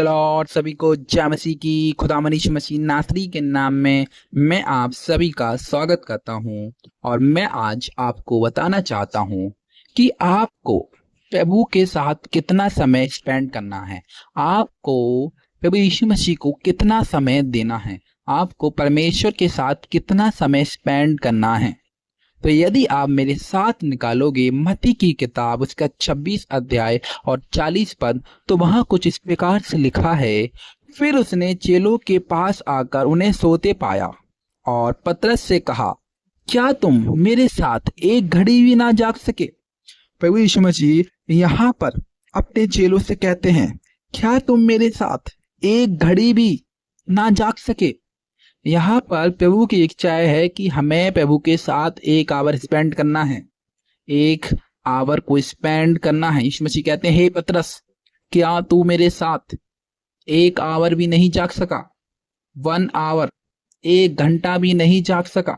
Lord, सभी को जय मसीह की खुदा मनीष मसीह नासरी के नाम में मैं आप सभी का स्वागत करता हूं। और मैं आज आपको बताना चाहता हूं कि आपको प्रभु के साथ कितना समय स्पेंड करना है, आपको प्रभु यीशु मसीह को कितना समय देना है, आपको परमेश्वर के साथ कितना समय स्पेंड करना है। तो यदि आप मेरे साथ निकालोगे मत्ती की किताब उसका 26 अध्याय और 40 पद, तो वहां कुछ इस प्रकार से लिखा है। फिर उसने चेलों के पास आकर उन्हें सोते पाया और पतरस से कहा, क्या तुम मेरे साथ एक घड़ी भी ना जाग सके। प्रभु यीशु मसीह यहाँ पर अपने चेलों से कहते हैं, क्या तुम मेरे साथ एक घड़ी भी ना जाग सके। यहाँ पर प्रभु की इच्छा है कि हमें प्रभु के साथ एक आवर स्पेंड करना है, एक आवर को स्पेंड करना है। यीशु मसीह कहते हैं, हे पतरस, क्या तू मेरे साथ एक आवर भी नहीं जाग सका, 1 आवर, 1 घंटा भी नहीं जाग सका।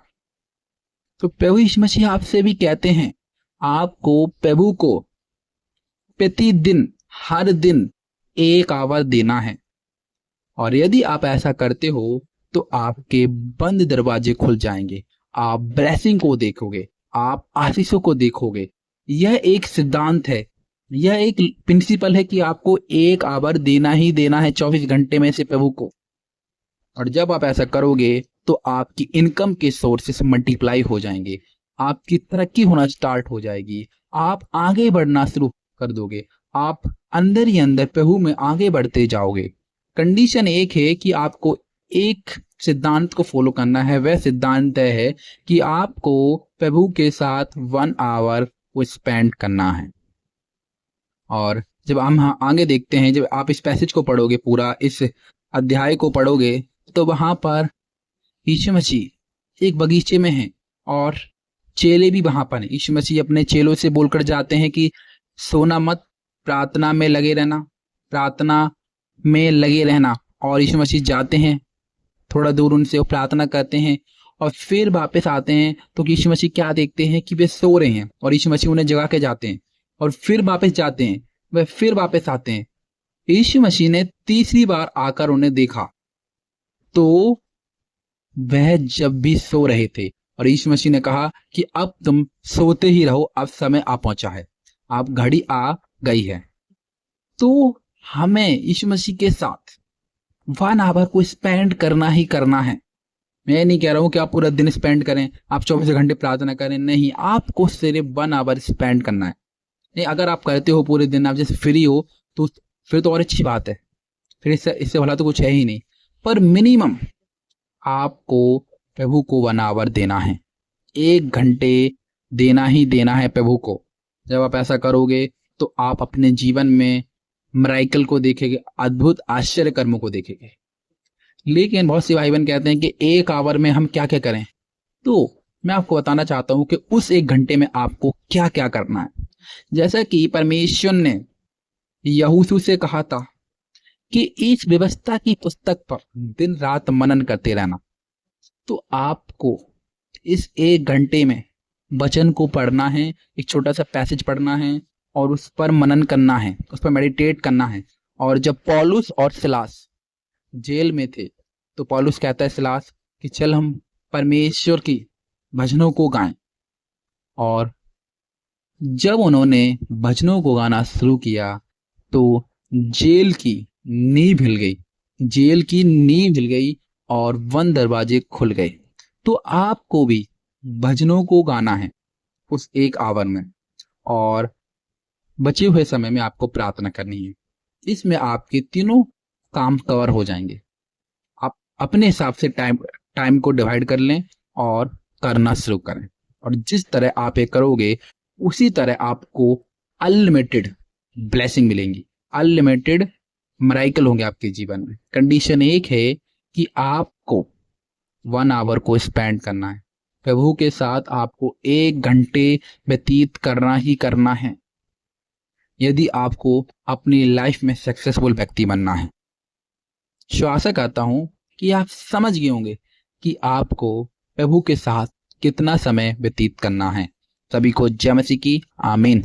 तो प्रभु यीशु मसीह आपसे भी कहते हैं, आपको प्रभु को प्रतिदिन हर दिन 1 आवर देना है। और यदि आप ऐसा करते हो तो आपके बंद दरवाजे खुल जाएंगे, आप ब्लेसिंग को देखोगे, आप आशीषों को देखोगे। यह एक सिद्धांत है, यह एक प्रिंसिपल है कि आपको 1 आवर देना ही देना है 24 घंटे में से प्रभु को। और जब आप ऐसा करोगे तो आपकी इनकम के सोर्सेस मल्टीप्लाई हो जाएंगे, आपकी तरक्की होना स्टार्ट हो जाएगी, आप आगे बढ़ना शुरू कर दोगे, आप अंदर ही अंदर प्रभु में आगे बढ़ते जाओगे। कंडीशन एक है कि आपको एक सिद्धांत को फॉलो करना है। वह सिद्धांत है कि आपको प्रभु के साथ 1 आवर को स्पेंड करना है। और जब हम आगे देखते हैं, जब आप इस पैसेज को पढ़ोगे, पूरा इस अध्याय को पढ़ोगे, तो वहां पर यीशु मसीह एक बगीचे में है और चेले भी वहां पर हैं। यीशु मसीह अपने चेलों से बोलकर जाते हैं कि सोना मत, प्रार्थना में लगे रहना, प्रार्थना में लगे रहना। और यीशु मसीह जाते हैं, थोड़ा दूर उनसे वो प्रार्थना करते हैं और फिर वापस आते हैं तो यीशु मसीह क्या देखते हैं कि वे सो रहे हैं। और यीशु मसीह उन्हें जगा के जाते हैं और फिर वापस जाते हैं, वे फिर वापस आते हैं। यीशु मसीह ने तीसरी बार आकर उन्हें देखा तो वह जब भी सो रहे थे। और यीशु मसीह ने कहा कि अब तुम सोते ही रहो, अब समय आ पहुंचा है, अब घड़ी आ गई है। तो हमें यीशु मसीह के साथ 1 आवर को स्पेंड करना ही करना है। मैं नहीं कह रहा हूं कि आप पूरा दिन स्पेंड करें, आप 24 घंटे प्रार्थना करें, नहीं, आपको सिर्फ 1 आवर स्पेंड करना है। नहीं, अगर आप करते हो पूरे दिन, आप जैसे फ्री हो, तो फिर तो और अच्छी बात है, फिर इससे भला तो कुछ है ही नहीं। पर मिनिमम आपको प्रभु को 1 आवर देना है, 1 घंटे देना ही देना है प्रभु को। जब आप ऐसा करोगे तो आप अपने जीवन में मिरेकल को देखेंगे, अद्भुत आश्चर्य कर्मों को देखेंगे। लेकिन बहुत से भाई बहन कहते हैं कि 1 आवर में हम क्या क्या करें। तो मैं आपको बताना चाहता हूं कि उस 1 घंटे में आपको क्या क्या करना है। जैसा कि परमेश्वर ने यहोशू से कहा था कि इस व्यवस्था की पुस्तक पर दिन रात मनन करते रहना। तो आपको इस 1 घंटे में वचन को पढ़ना है, एक छोटा सा पैसेज पढ़ना है और उस पर मनन करना है, उस पर मेडिटेट करना है। और जब पौलुस और सिलास जेल में थे तो पौलुस कहता है सिलास कि चल हम परमेश्वर की भजनों को गाएं। और जब उन्होंने भजनों को गाना शुरू किया तो जेल की नींव हिल गई, जेल की नींव हिल गई और 1 दरवाजे खुल गए। तो आपको भी भजनों को गाना है उस 1 आवर में, और बचे हुए समय में आपको प्रार्थना करनी है। इसमें आपके तीनों काम कवर हो जाएंगे। आप अपने हिसाब से टाइम को डिवाइड कर लें और करना शुरू करें। और जिस तरह आप ये करोगे उसी तरह आपको अनलिमिटेड ब्लेसिंग मिलेंगी, अनलिमिटेड मिरेकल होंगे आपके जीवन में। कंडीशन एक है कि आपको 1 आवर को स्पेंड करना है प्रभु के साथ, आपको 1 घंटे व्यतीत करना ही करना है यदि आपको अपनी लाइफ में सक्सेसफुल व्यक्ति बनना है। आशा करता हूं कि आप समझ गए होंगे कि आपको प्रभु के साथ कितना समय व्यतीत करना है। सभी को जय मसीह की आमीन।